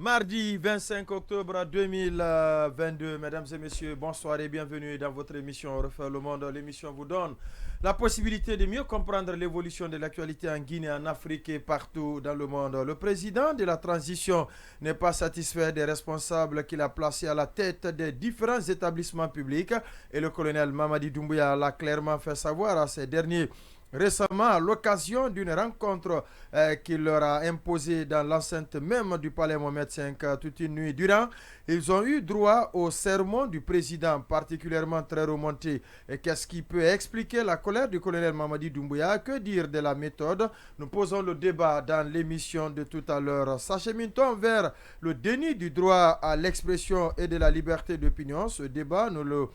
Mardi 25 octobre 2022, mesdames et messieurs, bonsoir et bienvenue dans votre émission Refaire le Monde. L'émission vous donne la possibilité de mieux comprendre l'évolution de l'actualité en Guinée, en Afrique et partout dans le monde. Le président de la transition n'est pas satisfait des responsables qu'il a placés à la tête des différents établissements publics et le colonel Mamadi Doumbouya l'a clairement fait savoir à ces derniers récemment à l'occasion d'une rencontre qu'il leur a imposée dans l'enceinte même du palais Mohamed V toute une nuit durant. Ils ont eu droit au sermon du président, particulièrement très remonté. Et qu'est-ce qui peut expliquer la colère du colonel Mamadi Doumbouya? Que dire de la méthode? Nous posons le débat dans l'émission de tout à l'heure. S'achemine-t-on vers le déni du droit à l'expression et de la liberté d'opinion? Ce débat, nous le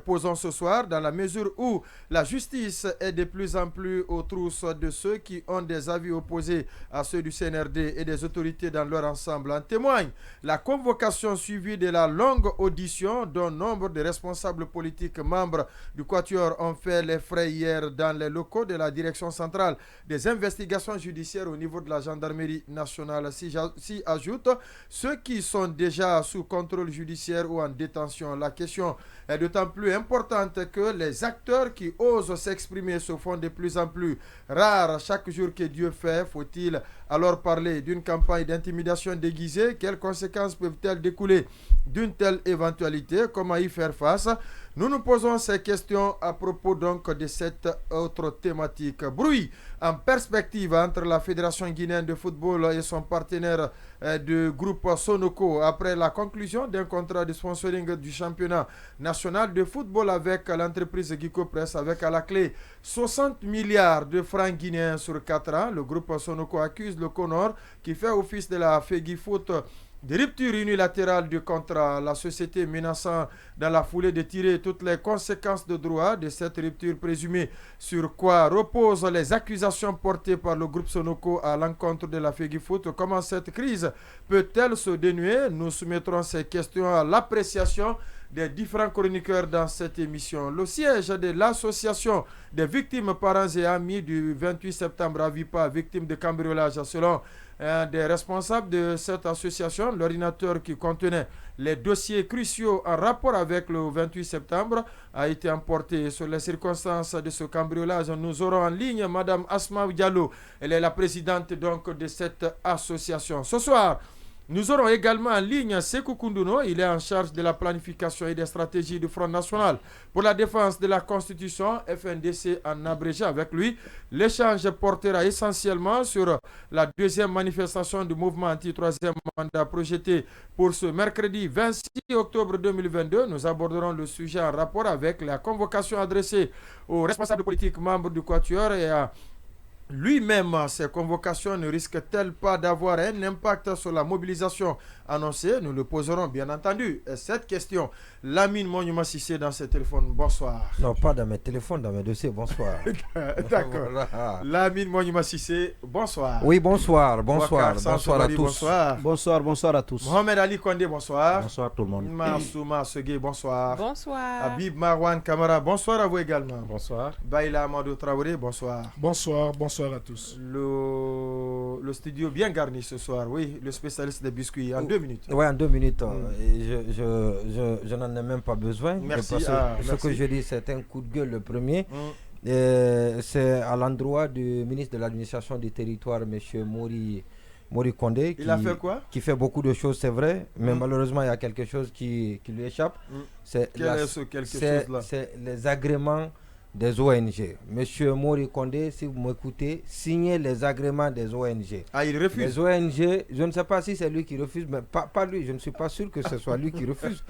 posons ce soir dans la mesure où la justice est de plus en plus aux trousses de ceux qui ont des avis opposés à ceux du CNRD et des autorités dans leur ensemble. En témoigne la convocation suivie de la longue audition dont nombre de responsables politiques membres du Quatuor ont fait les frais hier dans les locaux de la direction centrale des investigations judiciaires au niveau de la gendarmerie nationale. S'y ajoutent ceux qui sont déjà sous contrôle judiciaire ou en détention. La question est d'autant plus importante que les acteurs qui osent s'exprimer se font de plus en plus rares chaque jour que Dieu fait. Faut-il alors parler d'une campagne d'intimidation déguisée? Quelles conséquences peuvent-elles découler d'une telle éventualité? Comment y faire face? Nous nous posons ces questions à propos donc de cette autre thématique. Bruit en perspective entre la Fédération guinéenne de football et son partenaire du groupe Sonoko après la conclusion d'un contrat de sponsoring du championnat national de football avec l'entreprise Gico Press avec à la clé 60 milliards de francs guinéens sur 4 ans. Le groupe Sonoko accuse le Conor qui fait office de la Fegi Foot de rupture unilatérale du contrat, la société menaçant dans la foulée de tirer toutes les conséquences de droit de cette rupture présumée, sur quoi reposent les accusations portées par le groupe Sonoko à l'encontre de la Fegifoot. Comment cette crise peut-elle se dénouer? Nous soumettrons ces questions à l'appréciation des différents chroniqueurs dans cette émission. Le siège de l'association des victimes, parents et amis du 28 septembre à Vipa, victimes de cambriolage, selon un des responsables de cette association, l'ordinateur qui contenait les dossiers cruciaux en rapport avec le 28 septembre a été emporté. Sur les circonstances de ce cambriolage, nous aurons en ligne Madame Asma Diallo. Elle est la présidente donc de cette association. Ce soir, nous aurons également en ligne Sekou Koundouno. Il est en charge de la planification et des stratégies du Front National pour la défense de la Constitution, FNDC en abrégé. Avec lui, l'échange portera essentiellement sur la deuxième manifestation du mouvement anti-troisième mandat projeté pour ce mercredi 26 octobre 2022. Nous aborderons le sujet en rapport avec la convocation adressée aux responsables politiques membres du Quatuor et à lui-même. Ces convocations ne risquent-elles pas d'avoir un impact sur la mobilisation annoncée? Nous le poserons bien entendu. Et cette question, Lamine Monument Sissé dans ses téléphones. Bonsoir. Non, pas dans mes téléphones, dans mes dossiers. Bonsoir. D'accord. Voilà. Lamine Monument Sissé, bonsoir. Oui, bonsoir. Bonsoir. Bonsoir à tous. Bonsoir. Bonsoir à tous. Mohamed Ali Kondé, bonsoir. Bonsoir tout le monde. Massouma Segué, bonsoir. Bonsoir. Habib Marwan Kamara, bonsoir à vous également. Bonsoir. Baïla Amadou Traoré, bonsoir. Bonsoir à tous. Le studio bien garni ce soir, oui, le spécialiste des biscuits, en 2 minutes. Oui, en 2 minutes. Je n'en ai même pas besoin. Merci. Ce que je dis, c'est un coup de gueule le premier. C'est à l'endroit du ministre de l'administration du territoire, M. Mori Kondé. Il a fait quoi? Qui fait beaucoup de choses, c'est vrai, mais malheureusement, il y a quelque chose qui lui échappe. Quel est ce quelque chose-là? C'est les agréments des ONG. Monsieur Mori Kondé, si vous m'écoutez, signez les agréments des ONG. Ah, il refuse? Les ONG, je ne sais pas si c'est lui qui refuse, mais pas lui, je ne suis pas sûr que ce soit lui qui refuse.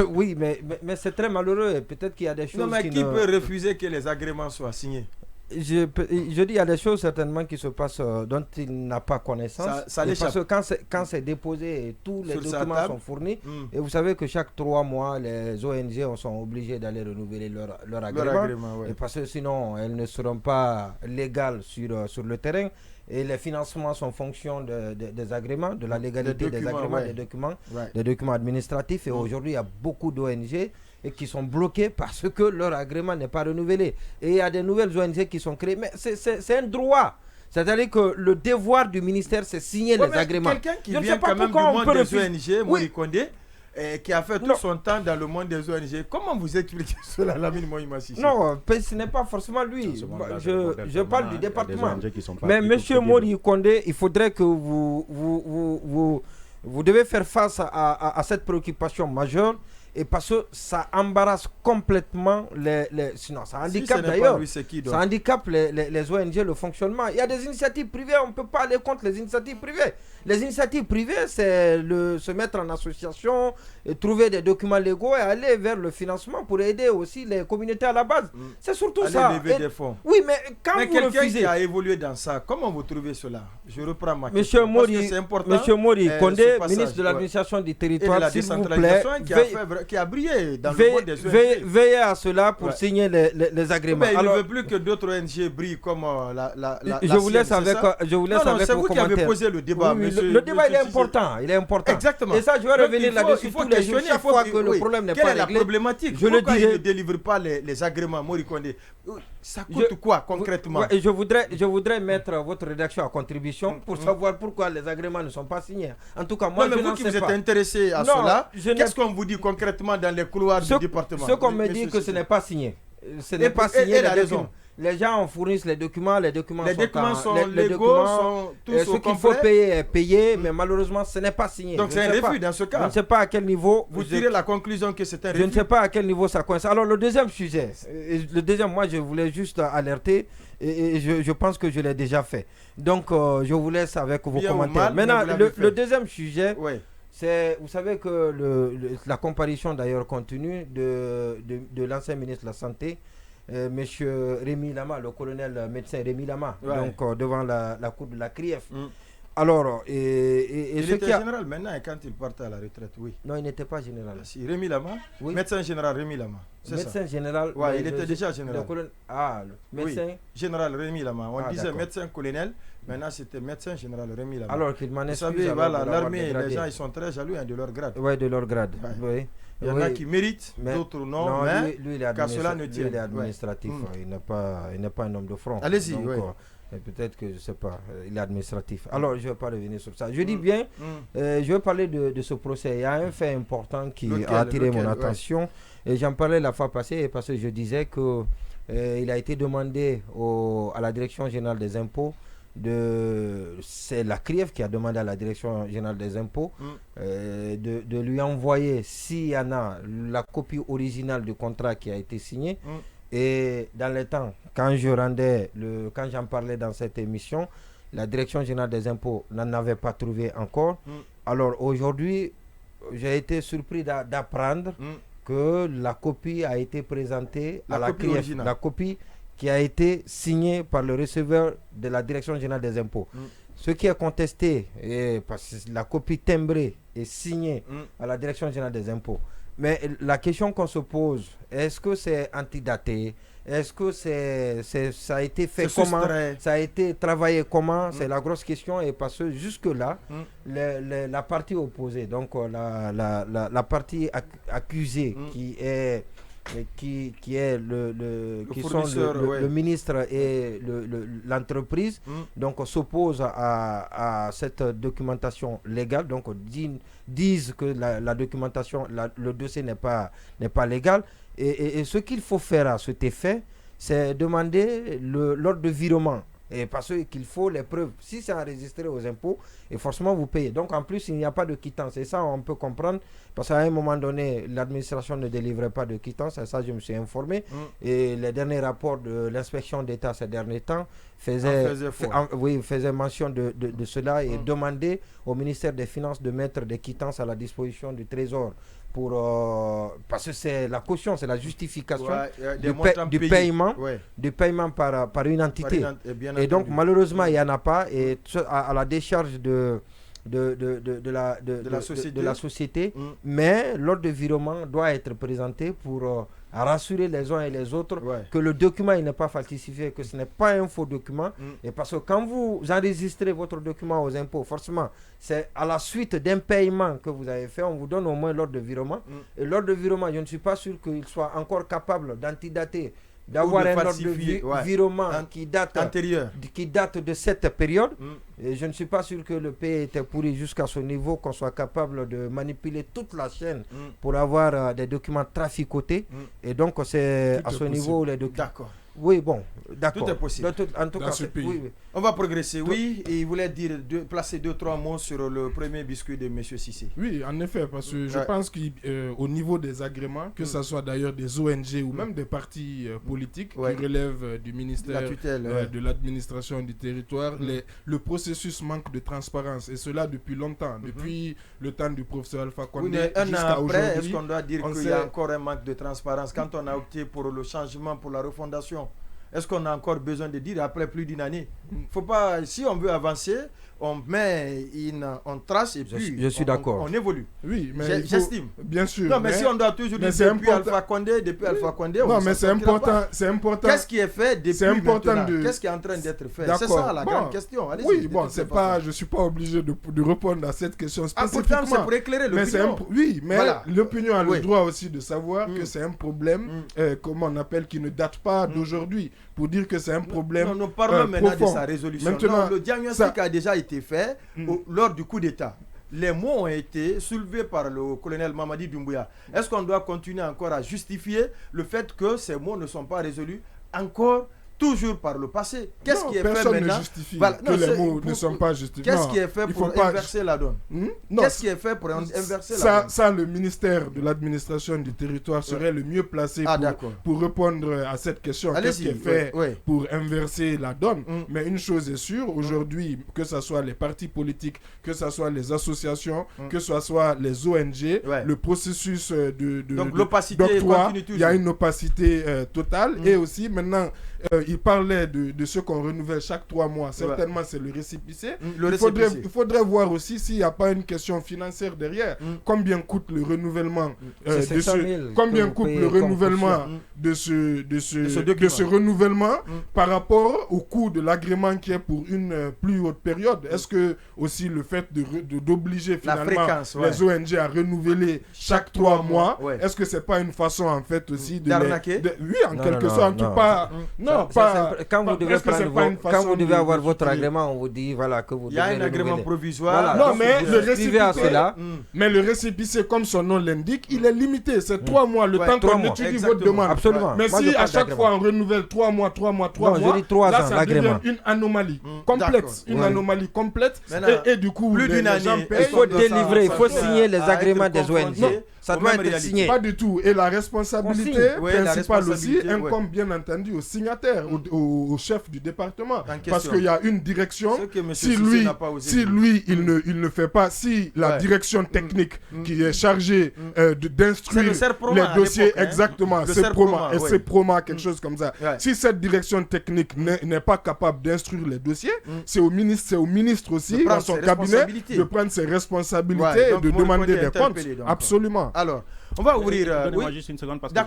Oui, mais c'est très malheureux. Peut-être qu'il y a des choses. Non, mais qui peut refuser que les agréments soient signés? Je dis, il y a des choses certainement qui se passent dont il n'a pas connaissance. Ça l'échappe. Parce que quand c'est déposé, tous les documents sont fournis. Et vous savez que chaque 3 mois, les ONG sont obligées d'aller renouveler leur agrément. Ouais. Et parce que sinon, elles ne seront pas légales sur le terrain. Et les financements sont en fonction des agréments, de la légalité des agréments, des documents administratifs. Et aujourd'hui, il y a beaucoup d'ONG et qui sont bloqués parce que leur agrément n'est pas renouvelé. Et il y a des nouvelles ONG qui sont créées. Mais c'est un droit. C'est-à-dire que le devoir du ministère, c'est signer les agréments. Quelqu'un qui vient quand même du monde des ONG, Mori Kondé, qui a fait tout son temps dans le monde des ONG, comment vous expliquez cela, Lamine Moïma Sissi? Non, ce n'est pas forcément lui. Je parle du département. Mais M. Mori Kondé, il faudrait que vous devez faire face à cette préoccupation majeure. Et parce que ça embarrasse complètement sinon ça handicape d'ailleurs, ça handicape les ONG, le fonctionnement. Il y a des initiatives privées, on ne peut pas aller contre les initiatives privées. Les initiatives privées, c'est se mettre en association, et trouver des documents légaux et aller vers le financement pour aider aussi les communautés à la base. C'est surtout aller ça. Lever des fonds. Oui, mais quand vous quelqu'un refusez... qui a évolué dans ça, comment vous trouvez cela? Je reprends ma question. Monsieur Mori Kondé, ministre de l'administration du territoire, s'il vous plaît, qui a brillé dans le monde des ONG. Veillez à cela pour signer les agréments. Mais il ne veut plus que d'autres ONG brillent comme je vous laisse avec c'est vous qui avez posé le débat. Oui, le débat il est important. Exactement. Et ça, je vais revenir là-dessus tous les jours, chaque fois que le problème n'est pas réglé. Quelle est la problématique? Pourquoi il ne délivre pas les agréments, Mori Kondé? Ça coûte quoi concrètement? Je voudrais mettre votre rédaction à contribution pour savoir pourquoi les agréments ne sont pas signés. En tout cas, moi, je n'en sais pas. Vous êtes intéressé à cela, qu'est-ce qu'on vous dit concrètement dans les couloirs du département? Ce qu'on me dit que ce n'est pas signé. Ce n'est pas signé. La raison. Les gens fournissent les documents sont légaux, sont tous ce qu'il faut payer est payé, mais malheureusement ce n'est pas signé. Donc c'est un refus dans ce cas. Je ne sais pas à quel niveau vous tirez la conclusion que c'est un refus. Je ne sais pas à quel niveau ça coince. Alors le deuxième sujet, moi je voulais juste alerter et je pense que je l'ai déjà fait. Donc je vous laisse avec vos commentaires. Maintenant le deuxième sujet. C'est, vous savez que la comparution d'ailleurs continue de l'ancien ministre de la Santé, monsieur Rémi Lama, le colonel médecin Rémi Lama, donc devant la cour de la CRIEF. Alors, il était général maintenant et quand il partait à la retraite, oui. Non, il n'était pas général. Si, Rémi Lama, médecin général Rémi Lama. Médecin général. Oui, il était déjà général. Le médecin général Rémi Lama. On disait médecin colonel, maintenant c'était médecin général Rémi Lama. Alors qu'il m'en excuse. Vous savez, voilà, l'armée, les gens ils sont très jaloux de leur grade. Oui, de leur grade. Oui. Il y en a qui méritent, d'autres non, mais lui, il est administratif. Il n'est pas un homme de front. Allez-y, peut-être que je ne sais pas, il est administratif. Alors, je ne vais pas revenir sur ça. Je dis bien, je vais parler de ce procès. Il y a un fait important qui a attiré mon attention. Et j'en parlais la fois passée parce que je disais qu'il a été demandé à la Direction générale des impôts, c'est la CRIEF qui a demandé à la Direction générale des impôts de lui envoyer, s'il y en a, la copie originale du contrat qui a été signé. Et dans le temps, quand j'en parlais dans cette émission, la Direction générale des impôts n'en avait pas trouvé encore. Alors aujourd'hui, j'ai été surpris d'apprendre que la copie a été présentée à la CRIEF. La copie qui a été signée par le receveur de la Direction générale des impôts. Ce qui est contesté, parce que la copie timbrée est signée à la Direction générale des impôts. Mais la question qu'on se pose, est-ce que c'est antidaté? Est-ce que ça a été fait comment? Ça a été travaillé comment? C'est la grosse question. Et parce que jusque-là, la partie opposée, donc la partie accusée qui est le ministre et l'entreprise, donc s'oppose à cette documentation légale, donc disent que la documentation, le dossier n'est pas légal. Et ce qu'il faut faire à cet effet, c'est demander l'ordre de virement. Et parce qu'il faut les preuves. Si c'est enregistré aux impôts, et forcément vous payez. Donc en plus, il n'y a pas de quittance. Et ça, on peut comprendre. Parce qu'à un moment donné, l'administration ne délivrait pas de quittance. Et ça, je me suis informé. Et les derniers rapports de l'inspection d'État ces derniers temps faisaient mention de cela et demandaient au ministère des Finances de mettre des quittances à la disposition du Trésor. Parce que c'est la caution, c'est la justification du paiement par une entité. Et donc malheureusement il n'y en a pas, et à la décharge de la société, mais l'ordre de virement doit être présenté pour rassurer les uns et les autres que le document il n'est pas falsifié, que ce n'est pas un faux document. Et parce que quand vous enregistrez votre document aux impôts, forcément c'est à la suite d'un paiement que vous avez fait, on vous donne au moins l'ordre de virement. Et l'ordre de virement, je ne suis pas sûr qu'il soit encore capable d'antidater d'avoir de un ordre de falsifier, virement qui date de cette période. Et je ne suis pas sûr que le pays était pourri jusqu'à ce niveau, qu'on soit capable de manipuler toute la chaîne pour avoir des documents traficotés. Et donc, c'est à ce niveau les documents. D'accord. Oui, bon, d'accord. Tout est possible. En tout cas, ce pays. oui. On va progresser, oui. Et il voulait placer 2-3 mots sur le premier biscuit de M. Cissé. Oui, en effet, parce que je pense qu'au niveau des agréments, que ce soit d'ailleurs des ONG ou même des partis politiques qui relèvent du ministère de l'administration du territoire, le processus manque de transparence. Et cela depuis longtemps, depuis le temps du professeur Alpha Condé jusqu'à aujourd'hui. Est-ce qu'on doit dire qu'il y a encore un manque de transparence quand on a opté pour le changement, pour la refondation? Est-ce qu'on a encore besoin de dire après plus d'une année? Faut pas, si on veut avancer, on trace et puis je suis d'accord. On évolue. Oui, mais j'estime. Bien sûr. Non, mais si on doit toujours dire depuis Alpha Condé, non, mais c'est important. Qu'est-ce qui est fait depuis maintenant? Qu'est-ce qui est en train d'être fait? C'est ça la grande question. Oui, bon, c'est pas, je suis pas obligé de répondre à cette question spécifiquement. Pourtant, c'est pour éclairer l'opinion. Oui, mais l'opinion a le droit aussi de savoir que c'est un problème, comment on appelle, qui ne date pas d'aujourd'hui, pour dire que c'est un problème. Nous parlons maintenant profond. de sa résolution. Maintenant, le diagnostic a déjà été fait lors du coup d'État. Les mots ont été soulevés par le colonel Mamadi Doumbouya. Est-ce qu'on doit continuer encore à justifier le fait que ces mots ne sont pas résolus encore toujours par le passé? Qu'est-ce qui est fait maintenant? Personne ne justifie que les mots ne sont pas justifiés. Qu'est-ce qui est fait pour inverser la donne? Qu'est-ce qui est fait pour inverser la donne? Ça, le ministère de l'administration du territoire serait le mieux placé pour répondre à cette question. Qu'est-ce qui est fait pour inverser la donne? Mais une chose est sûre, aujourd'hui, que ce soit les partis politiques, que ce soit les associations, que ce soit les ONG, le processus d'octroi, il y a une opacité totale. Et aussi, maintenant, il parlait de ce qu'on renouvelle chaque 3 mois. Certainement, c'est le récépissé. Il faudrait voir aussi s'il n'y a pas une question financière derrière. Combien coûte le renouvellement de ce renouvellement par rapport au coût de l'agrément qui est pour une plus haute période? Est-ce que aussi le fait d'obliger finalement les ONG à renouveler chaque 3 mois, est-ce que c'est pas une façon en fait aussi d'arnaquer? Oui, en quelque sorte. Non, quand vous devez avoir votre agrément, on vous dit voilà que vous devez renouveler. Il y a un agrément provisoire. Non, mais le récépissé, comme son nom l'indique, il est limité. C'est 3 mois, le temps qu'on étudie votre demande. Absolument. Mais si à chaque fois on renouvelle 3 mois, là ça devient une anomalie complète. Une anomalie complète. Et du coup, plus d'une année, il faut délivrer, il faut signer les agréments des ONG. Ça doit être signé. Pas du tout. Et la responsabilité principale aussi incombe bien entendu au signataire, au chef du département. Parce qu'il y a une direction. Si lui, il ne fait pas, si la direction technique qui est chargée d'instruire les dossiers, exactement, c'est Proma, quelque chose comme ça. Si cette direction technique n'est pas capable d'instruire les dossiers, c'est au ministre aussi, dans son cabinet, de prendre ses responsabilités et de demander des comptes. Absolument. Alors, on va ouvrir. Donnez-moi juste une seconde parce que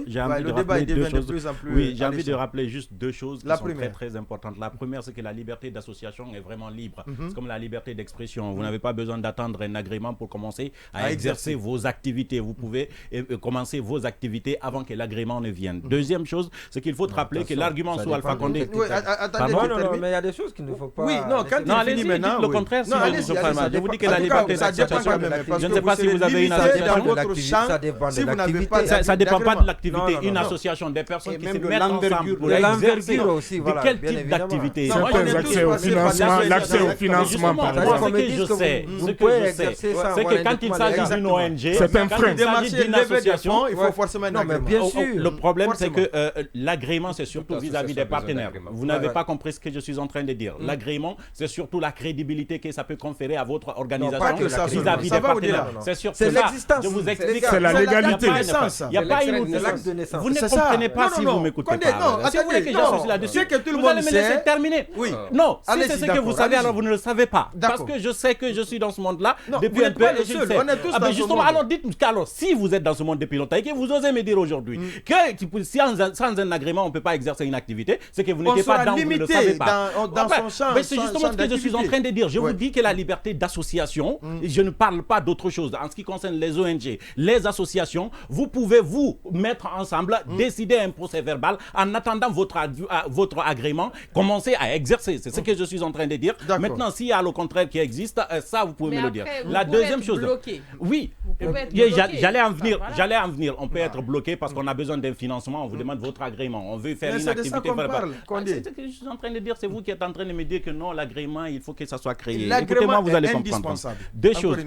j'ai envie le débat devient de plus en plus. Oui, j'ai envie de rappeler juste 2 choses qui sont très très importantes. La première, c'est que la liberté d'association est vraiment libre. C'est comme la liberté d'expression. Vous n'avez pas besoin d'attendre un agrément pour commencer à exercer vos activités. Vous pouvez commencer vos activités avant que l'agrément ne vienne. Deuxième chose, c'est qu'il faut te rappeler que l'argument sur Alpha Condé. Attendez, mais il y a des choses qu'il ne faut pas. Oui, non, quand il finit maintenant. Le contraire, je vous dis que la liberté d'association. Je ne sais pas si vous avez une association. Ça dépend de l'activité. Ça dépend pas de l'activité. Une association des personnes qui se mettent ensemble pour exercer de quel type d'activité? L'accès au financement, par exemple. Ce que je sais, c'est que quand il s'agit d'une ONG, c'est un frein. Quand il s'agit d'une association, il faut forcément un agrément. Bien sûr. Le problème, c'est que l'agrément, c'est surtout vis-à-vis des partenaires. Vous n'avez pas compris ce que je suis en train de dire. L'agrément, c'est surtout la crédibilité que ça peut conférer à votre organisation vis-à-vis des partenaires. C'est surtout ça. Je vous explique. C'est la légalité. Il n'y a pas une Vous ne comprenez pas si vous m'écoutez pas. Si vous voulez que j'insiste là-dessus, vous allez me laisser terminer. Non, si c'est ce que vous savez, alors vous ne le savez pas. Parce que je sais que je suis dans ce monde-là depuis un peu et je le sais. Justement, alors dites-moi, alors si vous êtes dans ce monde depuis longtemps et que vous osez me dire aujourd'hui que sans un agrément, on ne peut pas exercer une activité, c'est que vous n'étiez pas dans, vous ne le savez pas. C'est justement ce que je suis en train de dire. Je vous dis que la liberté d'association, je ne parle pas d'autre chose. En ce qui concerne les ONG, les les associations, vous pouvez vous mettre ensemble, décider un procès verbal en attendant votre agrément, commencer à exercer. C'est ce que je suis en train de dire. Maintenant, s'il y a le contraire qui existe, ça vous pouvez me le dire. La deuxième chose, oui, j'allais en venir. On peut être bloqué parce qu'on a besoin d'un financement, on vous demande votre agrément, on veut faire une activité verbale. C'est ce que je suis en train de dire, c'est vous qui êtes en train de me dire que non, l'agrément, il faut que ça soit créé. Écoutez-moi, vous allez comprendre. Deux choses.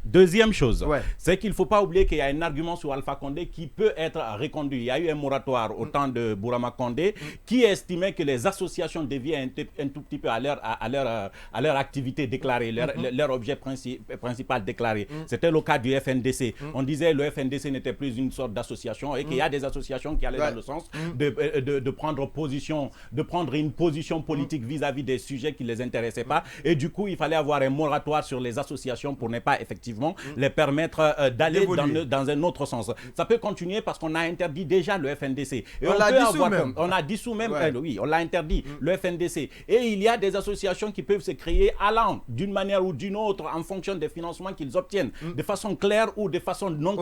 Deuxième chose, c'est qu'il ne faut pas oublier qu'il y a un argument sur Alpha Condé qui peut être reconduit. Il y a eu un moratoire au temps de Bourama Condé qui estimait que les associations déviaient un tout petit peu à leur activité déclarée, leur objet principal déclaré. C'était le cas du FNDC. On disait que le FNDC n'était plus une sorte d'association et qu'il y a des associations qui allaient dans le sens de prendre une position politique vis-à-vis des sujets qui ne les intéressaient pas. Et du coup, il fallait avoir un moratoire sur les associations pour ne pas effectivement les permettre d'aller dans un autre sens. Ça peut continuer parce qu'on a interdit déjà le FNDC. Et on a dissous même. Oui, on l'a interdit, le FNDC. Et il y a des associations qui peuvent se créer allant d'une manière ou d'une autre en fonction des financements qu'ils obtiennent, de façon claire ou de façon non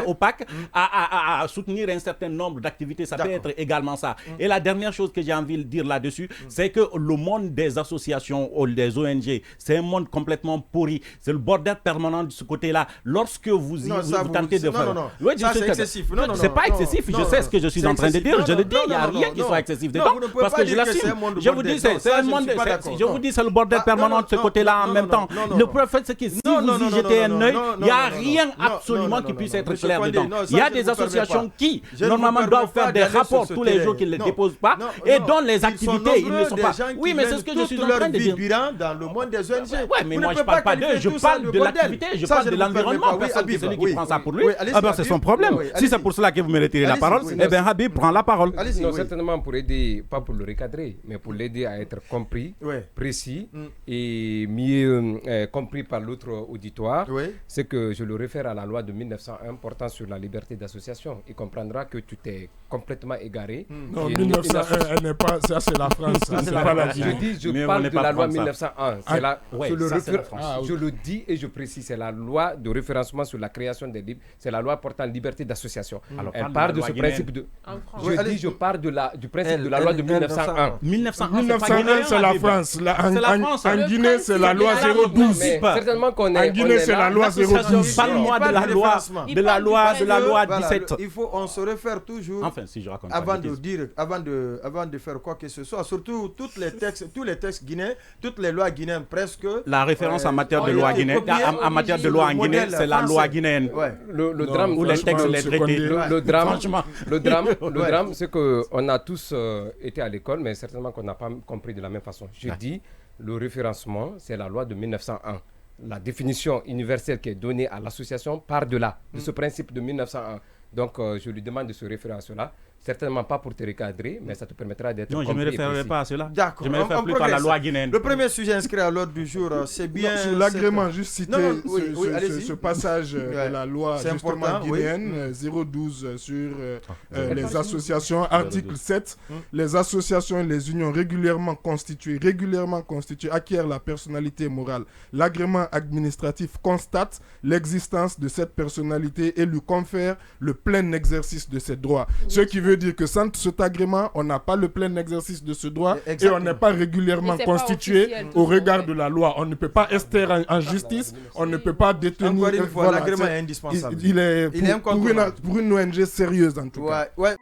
opaque, à soutenir un certain nombre d'activités. Ça peut être également ça. Et la dernière chose que j'ai envie de dire là-dessus, c'est que le monde des associations ou des ONG, c'est un monde complètement pourri. C'est le bordel permanent de ce côté-là. Lorsque vous tentez de faire... Non, ça c'est excessif. C'est pas excessif, je sais ce que je suis en train de dire. Je le dis, il n'y a rien qui soit excessif dedans. Parce que je l'assume. Je vous dis, c'est un monde... Je vous dis, c'est le bordel permanent de ce côté-là en même temps. Le prophète, c'est que si vous y jetez un œil, il n'y a rien absolument qui puisse être clair dedans. Il y a des associations qui, normalement, doivent faire des rapports tous les jours qu'ils ne les déposent pas et dont les activités, ils ne sont pas... Oui, mais c'est ce que je suis en train de dire. Dans le monde des ONG. Oui, mais moi, je ne parle pas d'eux, je parle de l'activité. Je parle de l'environnement. Personne qui celui qui prend ça pour lui. Ah ben c'est son problème. Si c'est pour cela que vous me retirez la parole, eh bien Habib prend la parole. Non, certainement pour aider, pas pour le recadrer, mais pour l'aider à être compris, précis et mieux compris par l'autre auditoire. C'est que je le réfère à la loi de 1901 portant sur la liberté d'association. Il comprendra que tu t'es complètement égaré. Non, 1901, elle n'est pas... Ça, c'est la France. C'est pas la Je dis, je parle de la loi 1901. Je le dis et je précise, c'est la loi de référencement sur la création des livres, c'est la loi portant liberté d'association. Elle part de ce principe de... Je pars du principe de la loi de 1901. 1901, c'est la France. En Guinée, c'est la loi 012. Certainement qu'on est... En Guinée, c'est la loi 012. Parle-moi de la loi 17. On se réfère toujours, avant de faire quoi que ce soit, surtout tous les textes guinéens, toutes les lois guinéennes presque. La référence en matière de loi guinéenne, en matière de loi en Guinée, c'est la loi guinéenne. Le drame, ou les textes, les traités. Le drame, c'est qu'on a tous été à l'école, mais certainement qu'on n'a pas compris de la même façon. Je dis, le référencement, c'est la loi de 1901. La définition universelle qui est donnée à l'association part de là, de ce principe de 1901. Donc, je lui demande de se référer à cela. Certainement pas pour te recadrer, mais ça te permettra d'être compris. Non, je ne me référerai pas à cela. D'accord. Je me réfère plutôt à la loi guinéenne. Le premier sujet inscrit à l'ordre du jour, c'est bien... Sur l'agrément, juste citer ce passage de la loi justement guinéenne 012 sur les associations, article 7. Les associations et les unions régulièrement constituées acquièrent la personnalité morale. L'agrément administratif constate l'existence de cette personnalité et lui confère le plein exercice de ses droits. Ce qui veut dire que sans cet agrément, on n'a pas le plein exercice de ce droit. Exactement. Et on n'est pas régulièrement constitué au regard de la loi. On ne peut pas ester en justice, on ne peut pas détenir... Encore une fois, l'agrément est indispensable. Il est pour une ONG sérieuse en tout cas. Ouais.